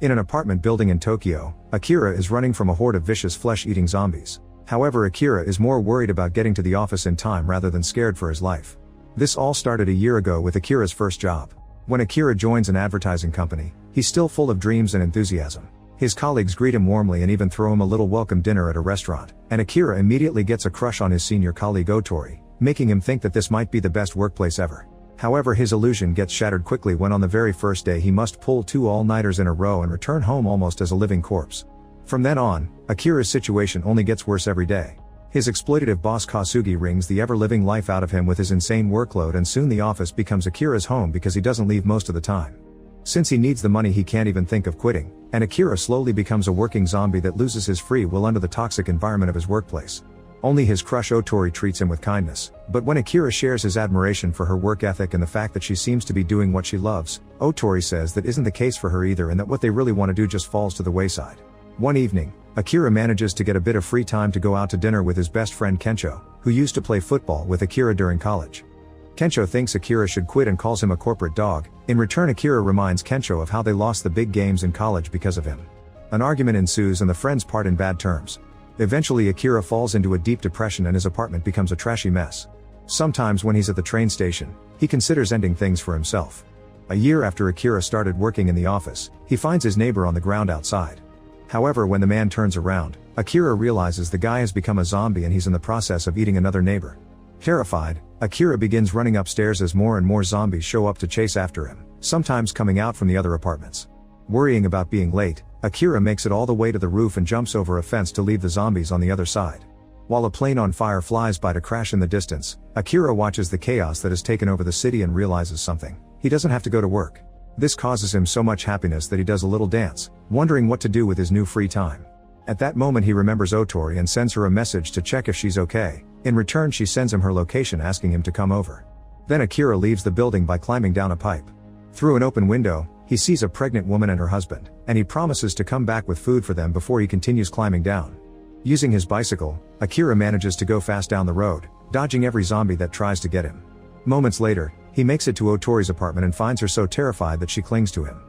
In an apartment building in Tokyo, Akira is running from a horde of vicious flesh-eating zombies. However, Akira is more worried about getting to the office in time rather than scared for his life. This all started a year ago with Akira's first job. When Akira joins an advertising company, he's still full of dreams and enthusiasm. His colleagues greet him warmly and even throw him a little welcome dinner at a restaurant, and Akira immediately gets a crush on his senior colleague Otori, making him think that this might be the best workplace ever. However, his illusion gets shattered quickly when on the very first day he must pull 2 all-nighters in a row and return home almost as a living corpse. From then on, Akira's situation only gets worse every day. His exploitative boss Kasugi wrings the ever-living life out of him with his insane workload, and soon the office becomes Akira's home because he doesn't leave most of the time. Since he needs the money, he can't even think of quitting, and Akira slowly becomes a working zombie that loses his free will under the toxic environment of his workplace. Only his crush Otori treats him with kindness, but when Akira shares his admiration for her work ethic and the fact that she seems to be doing what she loves, Otori says that isn't the case for her either, and that what they really want to do just falls to the wayside. One evening, Akira manages to get a bit of free time to go out to dinner with his best friend Kensho, who used to play football with Akira during college. Kensho thinks Akira should quit and calls him a corporate dog. In return, Akira reminds Kensho of how they lost the big games in college because of him. An argument ensues and the friends part in bad terms. Eventually, Akira falls into a deep depression and his apartment becomes a trashy mess. Sometimes when he's at the train station, he considers ending things for himself. A year after Akira started working in the office, he finds his neighbor on the ground outside. However, when the man turns around, Akira realizes the guy has become a zombie and he's in the process of eating another neighbor. Terrified, Akira begins running upstairs as more and more zombies show up to chase after him, sometimes coming out from the other apartments. Worrying about being late, Akira makes it all the way to the roof and jumps over a fence to leave the zombies on the other side. While a plane on fire flies by to crash in the distance, Akira watches the chaos that has taken over the city and realizes something: he doesn't have to go to work. This causes him so much happiness that he does a little dance, wondering what to do with his new free time. At that moment he remembers Otori and sends her a message to check if she's okay. In return, she sends him her location asking him to come over. Then Akira leaves the building by climbing down a pipe. Through an open window, he sees a pregnant woman and her husband, and he promises to come back with food for them before he continues climbing down. Using his bicycle, Akira manages to go fast down the road, dodging every zombie that tries to get him. Moments later, he makes it to Otori's apartment and finds her so terrified that she clings to him.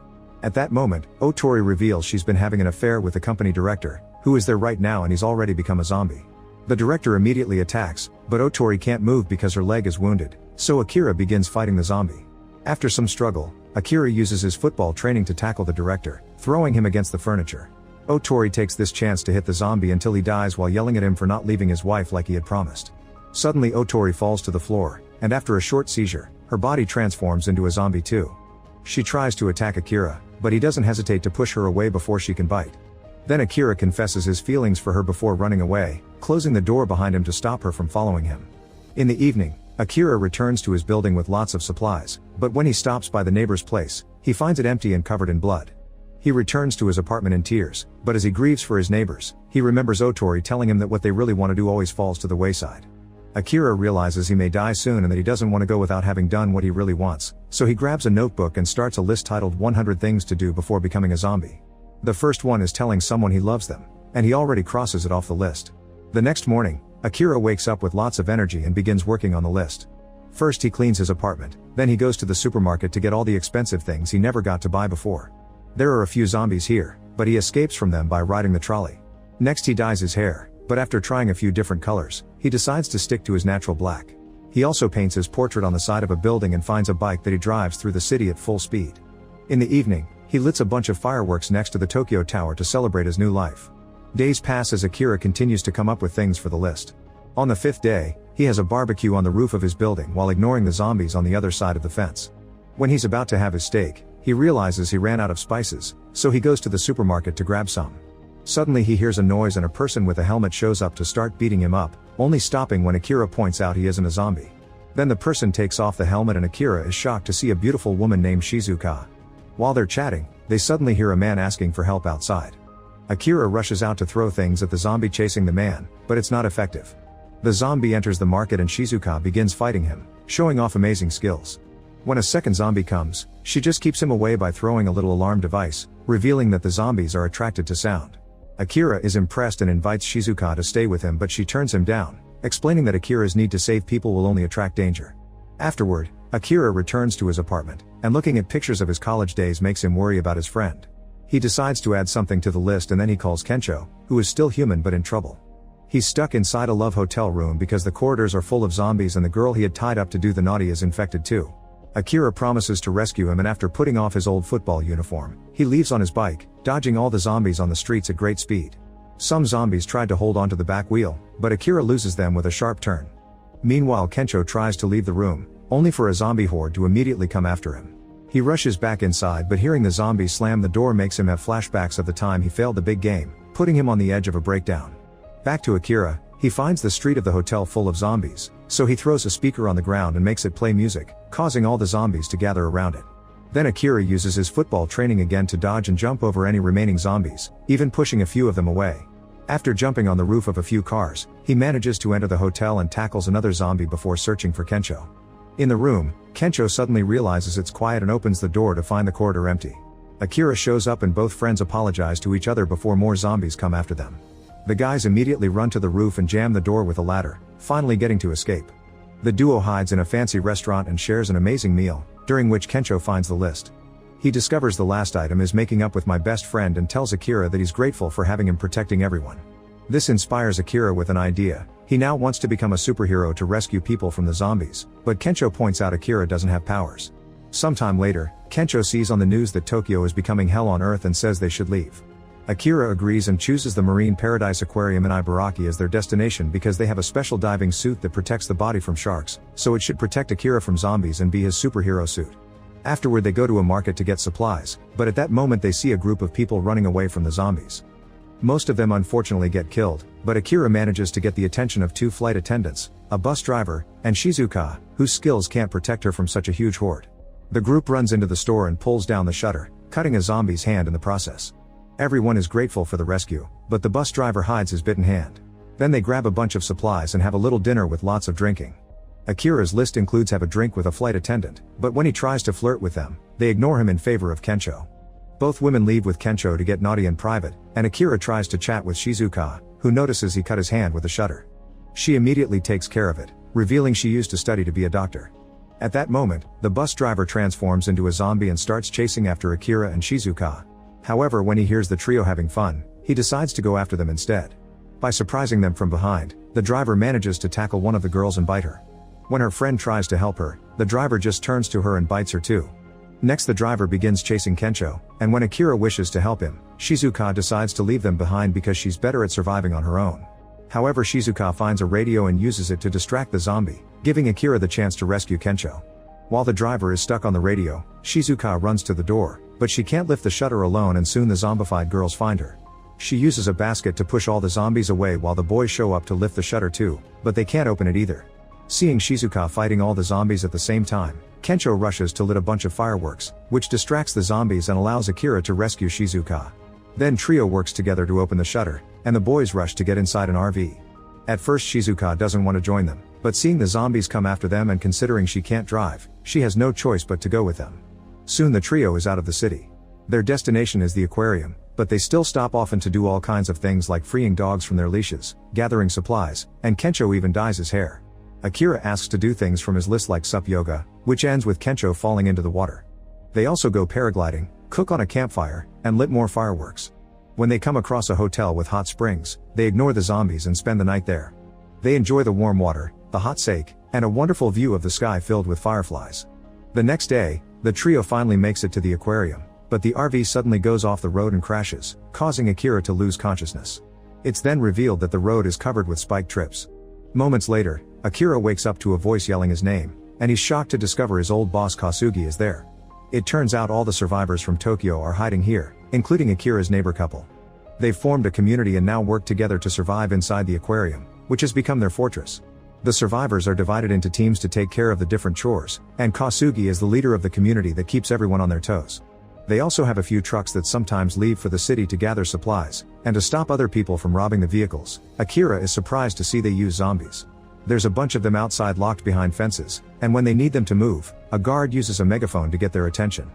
At that moment, Otori reveals she's been having an affair with the company director, who is there right now, and he's already become a zombie. The director immediately attacks, but Otori can't move because her leg is wounded, so Akira begins fighting the zombie. After some struggle, Akira uses his football training to tackle the director, throwing him against the furniture. Otori takes this chance to hit the zombie until he dies while yelling at him for not leaving his wife like he had promised. Suddenly Otori falls to the floor, and after a short seizure, her body transforms into a zombie too. She tries to attack Akira, but he doesn't hesitate to push her away before she can bite. Then Akira confesses his feelings for her before running away, closing the door behind him to stop her from following him. In the evening, Akira returns to his building with lots of supplies, but when he stops by the neighbor's place, he finds it empty and covered in blood. He returns to his apartment in tears, but as he grieves for his neighbors, he remembers Otori telling him that what they really want to do always falls to the wayside. Akira realizes he may die soon and that he doesn't want to go without having done what he really wants, so he grabs a notebook and starts a list titled 100 Things to Do Before Becoming a Zombie. The first one is telling someone he loves them, and he already crosses it off the list. The next morning, Akira wakes up with lots of energy and begins working on the list. First he cleans his apartment, then he goes to the supermarket to get all the expensive things he never got to buy before. There are a few zombies here, but he escapes from them by riding the trolley. Next he dyes his hair, but after trying a few different colors, he decides to stick to his natural black. He also paints his portrait on the side of a building and finds a bike that he drives through the city at full speed. In the evening, he lights a bunch of fireworks next to the Tokyo Tower to celebrate his new life. Days pass as Akira continues to come up with things for the list. On the 5th day, he has a barbecue on the roof of his building while ignoring the zombies on the other side of the fence. When he's about to have his steak, he realizes he ran out of spices, so he goes to the supermarket to grab some. Suddenly he hears a noise and a person with a helmet shows up to start beating him up, only stopping when Akira points out he isn't a zombie. Then the person takes off the helmet and Akira is shocked to see a beautiful woman named Shizuka. While they're chatting, they suddenly hear a man asking for help outside. Akira rushes out to throw things at the zombie chasing the man, but it's not effective. The zombie enters the market and Shizuka begins fighting him, showing off amazing skills. When a second zombie comes, she just keeps him away by throwing a little alarm device, revealing that the zombies are attracted to sound. Akira is impressed and invites Shizuka to stay with him, but she turns him down, explaining that Akira's need to save people will only attract danger. Afterward, Akira returns to his apartment, and looking at pictures of his college days makes him worry about his friend. He decides to add something to the list and then he calls Kensho, who is still human but in trouble. He's stuck inside a love hotel room because the corridors are full of zombies and the girl he had tied up to do the naughty is infected too. Akira promises to rescue him and after putting off his old football uniform, he leaves on his bike, dodging all the zombies on the streets at great speed. Some zombies tried to hold onto the back wheel, but Akira loses them with a sharp turn. Meanwhile Kensho tries to leave the room, only for a zombie horde to immediately come after him. He rushes back inside but hearing the zombies slam the door makes him have flashbacks of the time he failed the big game, putting him on the edge of a breakdown. Back to Akira, he finds the street of the hotel full of zombies, so he throws a speaker on the ground and makes it play music, causing all the zombies to gather around it. Then Akira uses his football training again to dodge and jump over any remaining zombies, even pushing a few of them away. After jumping on the roof of a few cars, he manages to enter the hotel and tackles another zombie before searching for Kensho. In the room, Kensho suddenly realizes it's quiet and opens the door to find the corridor empty. Akira shows up and both friends apologize to each other before more zombies come after them. The guys immediately run to the roof and jam the door with a ladder, finally getting to escape. The duo hides in a fancy restaurant and shares an amazing meal, during which Kensho finds the list. He discovers the last item is making up with my best friend and tells Akira that he's grateful for having him protecting everyone. This inspires Akira with an idea. He now wants to become a superhero to rescue people from the zombies, but Kensho points out Akira doesn't have powers. Sometime later, Kensho sees on the news that Tokyo is becoming hell on earth and says they should leave. Akira agrees and chooses the Marine Paradise Aquarium in Ibaraki as their destination because they have a special diving suit that protects the body from sharks, so it should protect Akira from zombies and be his superhero suit. Afterward they go to a market to get supplies, but at that moment they see a group of people running away from the zombies. Most of them unfortunately get killed, but Akira manages to get the attention of two flight attendants, a bus driver, and Shizuka, whose skills can't protect her from such a huge horde. The group runs into the store and pulls down the shutter, cutting a zombie's hand in the process. Everyone is grateful for the rescue, but the bus driver hides his bitten hand. Then they grab a bunch of supplies and have a little dinner with lots of drinking. Akira's list includes have a drink with a flight attendant, but when he tries to flirt with them, they ignore him in favor of Kensho. Both women leave with Kensho to get naughty in private, and Akira tries to chat with Shizuka, who notices he cut his hand with a shutter. She immediately takes care of it, revealing she used to study to be a doctor. At that moment, the bus driver transforms into a zombie and starts chasing after Akira and Shizuka. However, when he hears the trio having fun, he decides to go after them instead. By surprising them from behind, the driver manages to tackle one of the girls and bite her. When her friend tries to help her, the driver just turns to her and bites her too. Next the driver begins chasing Kensho, and when Akira wishes to help him, Shizuka decides to leave them behind because she's better at surviving on her own. However, Shizuka finds a radio and uses it to distract the zombie, giving Akira the chance to rescue Kensho. While the driver is stuck on the radio, Shizuka runs to the door, but she can't lift the shutter alone and soon the zombified girls find her. She uses a basket to push all the zombies away while the boys show up to lift the shutter too, but they can't open it either. Seeing Shizuka fighting all the zombies at the same time, Kensho rushes to lit a bunch of fireworks, which distracts the zombies and allows Akira to rescue Shizuka. Then trio works together to open the shutter, and the boys rush to get inside an RV. At first Shizuka doesn't want to join them, but seeing the zombies come after them and considering she can't drive, she has no choice but to go with them. Soon the trio is out of the city. Their destination is the aquarium, but they still stop often to do all kinds of things like freeing dogs from their leashes, gathering supplies, and Kensho even dyes his hair. Akira asks to do things from his list like sup yoga, which ends with Kensho falling into the water. They also go paragliding, cook on a campfire, and lit more fireworks. When they come across a hotel with hot springs, they ignore the zombies and spend the night there. They enjoy the warm water, the hot sake, and a wonderful view of the sky filled with fireflies. The next day, the trio finally makes it to the aquarium, but the RV suddenly goes off the road and crashes, causing Akira to lose consciousness. It's then revealed that the road is covered with spiked trips. Moments later, Akira wakes up to a voice yelling his name, and he's shocked to discover his old boss Kasugi is there. It turns out all the survivors from Tokyo are hiding here, including Akira's neighbor couple. They've formed a community and now work together to survive inside the aquarium, which has become their fortress. The survivors are divided into teams to take care of the different chores, and Kasugi is the leader of the community that keeps everyone on their toes. They also have a few trucks that sometimes leave for the city to gather supplies, and to stop other people from robbing the vehicles. Akira is surprised to see they use zombies. There's a bunch of them outside locked behind fences, and when they need them to move, a guard uses a megaphone to get their attention.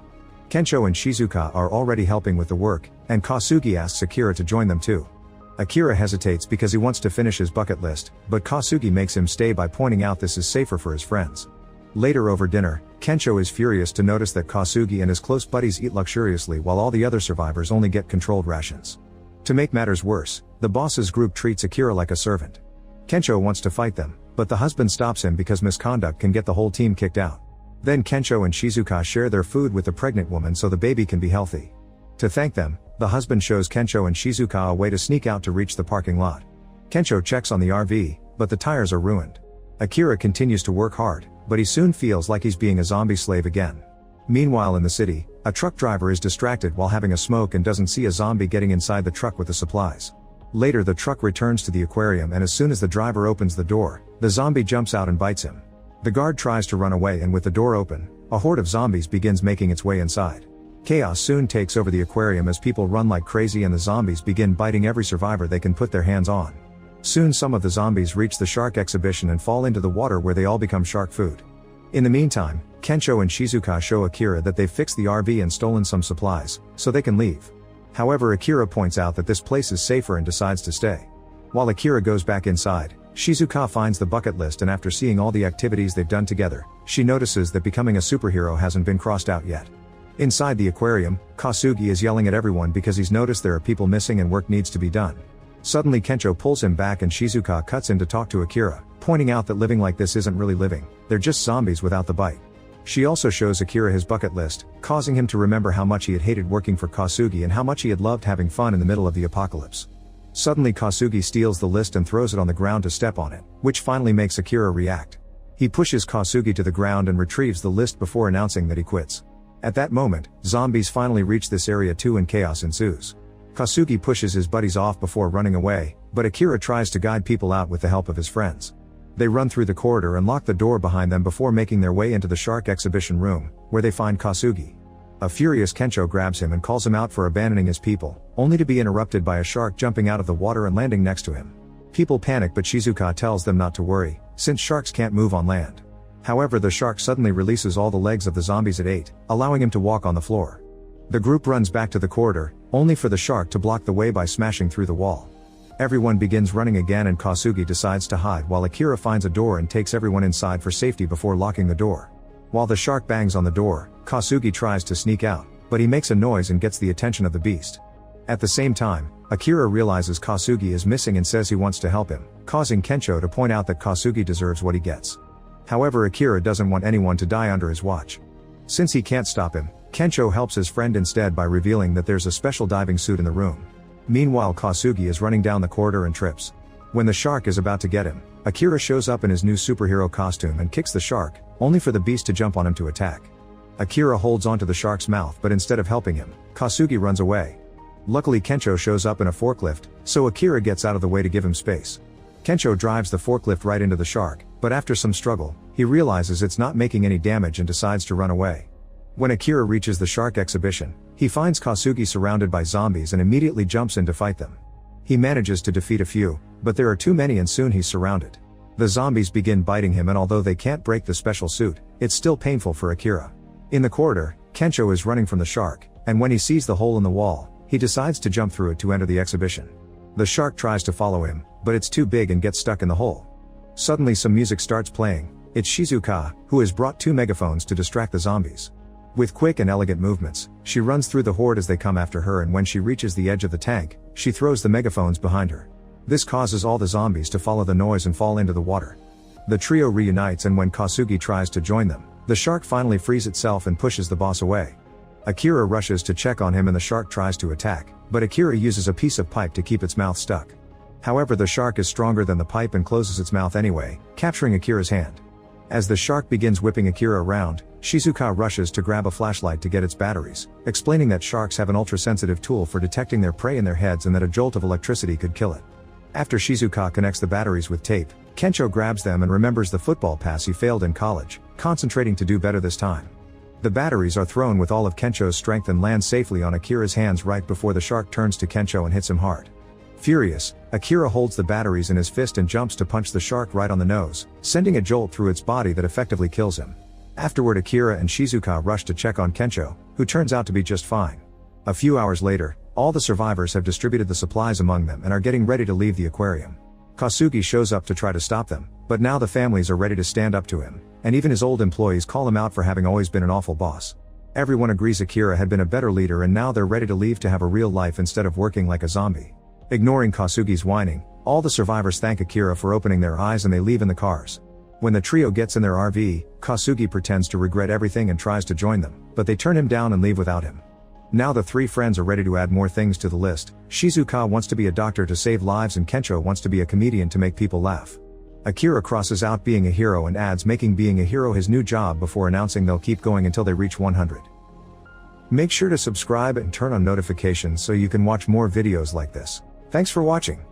Kensho and Shizuka are already helping with the work, and Kasugi asks Akira to join them too. Akira hesitates because he wants to finish his bucket list, but Kasugi makes him stay by pointing out this is safer for his friends. Later over dinner, Kensho is furious to notice that Kasugi and his close buddies eat luxuriously while all the other survivors only get controlled rations. To make matters worse, the boss's group treats Akira like a servant. Kensho wants to fight them, but the husband stops him because misconduct can get the whole team kicked out. Then Kensho and Shizuka share their food with the pregnant woman so the baby can be healthy. To thank them, the husband shows Kensho and Shizuka a way to sneak out to reach the parking lot. Kensho checks on the RV, but the tires are ruined. Akira continues to work hard, but he soon feels like he's being a zombie slave again. Meanwhile in the city, a truck driver is distracted while having a smoke and doesn't see a zombie getting inside the truck with the supplies. Later the truck returns to the aquarium and as soon as the driver opens the door, the zombie jumps out and bites him. The guard tries to run away and with the door open, a horde of zombies begins making its way inside. Chaos soon takes over the aquarium as people run like crazy and the zombies begin biting every survivor they can put their hands on. Soon some of the zombies reach the shark exhibition and fall into the water where they all become shark food. In the meantime, Kensho and Shizuka show Akira that they've fixed the RV and stolen some supplies, so they can leave. However, Akira points out that this place is safer and decides to stay. While Akira goes back inside, Shizuka finds the bucket list and after seeing all the activities they've done together, she notices that becoming a superhero hasn't been crossed out yet. Inside the aquarium, Kasugi is yelling at everyone because he's noticed there are people missing and work needs to be done. Suddenly Kensho pulls him back and Shizuka cuts in to talk to Akira, pointing out that living like this isn't really living, they're just zombies without the bite. She also shows Akira his bucket list, causing him to remember how much he had hated working for Kasugi and how much he had loved having fun in the middle of the apocalypse. Suddenly Kasugi steals the list and throws it on the ground to step on it, which finally makes Akira react. He pushes Kasugi to the ground and retrieves the list before announcing that he quits. At that moment, zombies finally reach this area too and chaos ensues. Kasugi pushes his buddies off before running away, but Akira tries to guide people out with the help of his friends. They run through the corridor and lock the door behind them before making their way into the shark exhibition room, where they find Kasugi. A furious Kensho grabs him and calls him out for abandoning his people, only to be interrupted by a shark jumping out of the water and landing next to him. People panic but Shizuka tells them not to worry, since sharks can't move on land. However, the shark suddenly releases all the legs of the zombies it ate, allowing him to walk on the floor. The group runs back to the corridor, only for the shark to block the way by smashing through the wall. Everyone begins running again and Kasugi decides to hide while Akira finds a door and takes everyone inside for safety before locking the door. While the shark bangs on the door, Kasugi tries to sneak out, but he makes a noise and gets the attention of the beast. At the same time, Akira realizes Kasugi is missing and says he wants to help him, causing Kensho to point out that Kasugi deserves what he gets. However, Akira doesn't want anyone to die under his watch. Since he can't stop him, Kensho helps his friend instead by revealing that there's a special diving suit in the room. Meanwhile, Kasugi is running down the corridor and trips. When the shark is about to get him, Akira shows up in his new superhero costume and kicks the shark, only for the beast to jump on him to attack. Akira holds onto the shark's mouth but instead of helping him, Kasugi runs away. Luckily Kensho shows up in a forklift, so Akira gets out of the way to give him space. Kensho drives the forklift right into the shark, but after some struggle, he realizes it's not making any damage and decides to run away. When Akira reaches the shark exhibition, he finds Kasugi surrounded by zombies and immediately jumps in to fight them. He manages to defeat a few, but there are too many and soon he's surrounded. The zombies begin biting him and although they can't break the special suit, it's still painful for Akira. In the corridor, Kensho is running from the shark, and when he sees the hole in the wall, he decides to jump through it to enter the exhibition. The shark tries to follow him, but it's too big and gets stuck in the hole. Suddenly some music starts playing. It's Shizuka, who has brought 2 megaphones to distract the zombies. With quick and elegant movements, she runs through the horde as they come after her and when she reaches the edge of the tank, she throws the megaphones behind her. This causes all the zombies to follow the noise and fall into the water. The trio reunites and when Kasugi tries to join them, the shark finally frees itself and pushes the boss away. Akira rushes to check on him and the shark tries to attack, but Akira uses a piece of pipe to keep its mouth stuck. However, the shark is stronger than the pipe and closes its mouth anyway, capturing Akira's hand. As the shark begins whipping Akira around, Shizuka rushes to grab a flashlight to get its batteries, explaining that sharks have an ultra-sensitive tool for detecting their prey in their heads and that a jolt of electricity could kill it. After Shizuka connects the batteries with tape, Kensho grabs them and remembers the football pass he failed in college, concentrating to do better this time. The batteries are thrown with all of Kensho's strength and land safely on Akira's hands right before the shark turns to Kensho and hits him hard. Furious, Akira holds the batteries in his fist and jumps to punch the shark right on the nose, sending a jolt through its body that effectively kills him. Afterward, Akira and Shizuka rush to check on Kensho, who turns out to be just fine. A few hours later, all the survivors have distributed the supplies among them and are getting ready to leave the aquarium. Kasugi shows up to try to stop them, but now the families are ready to stand up to him, and even his old employees call him out for having always been an awful boss. Everyone agrees Akira had been a better leader and now they're ready to leave to have a real life instead of working like a zombie. Ignoring Kasugi's whining, all the survivors thank Akira for opening their eyes and they leave in the cars. When the trio gets in their RV, Kasugi pretends to regret everything and tries to join them, but they turn him down and leave without him. Now the three friends are ready to add more things to the list. Shizuka wants to be a doctor to save lives and Kensho wants to be a comedian to make people laugh. Akira crosses out being a hero and adds making being a hero his new job before announcing they'll keep going until they reach 100. Make sure to subscribe and turn on notifications so you can watch more videos like this. Thanks for watching.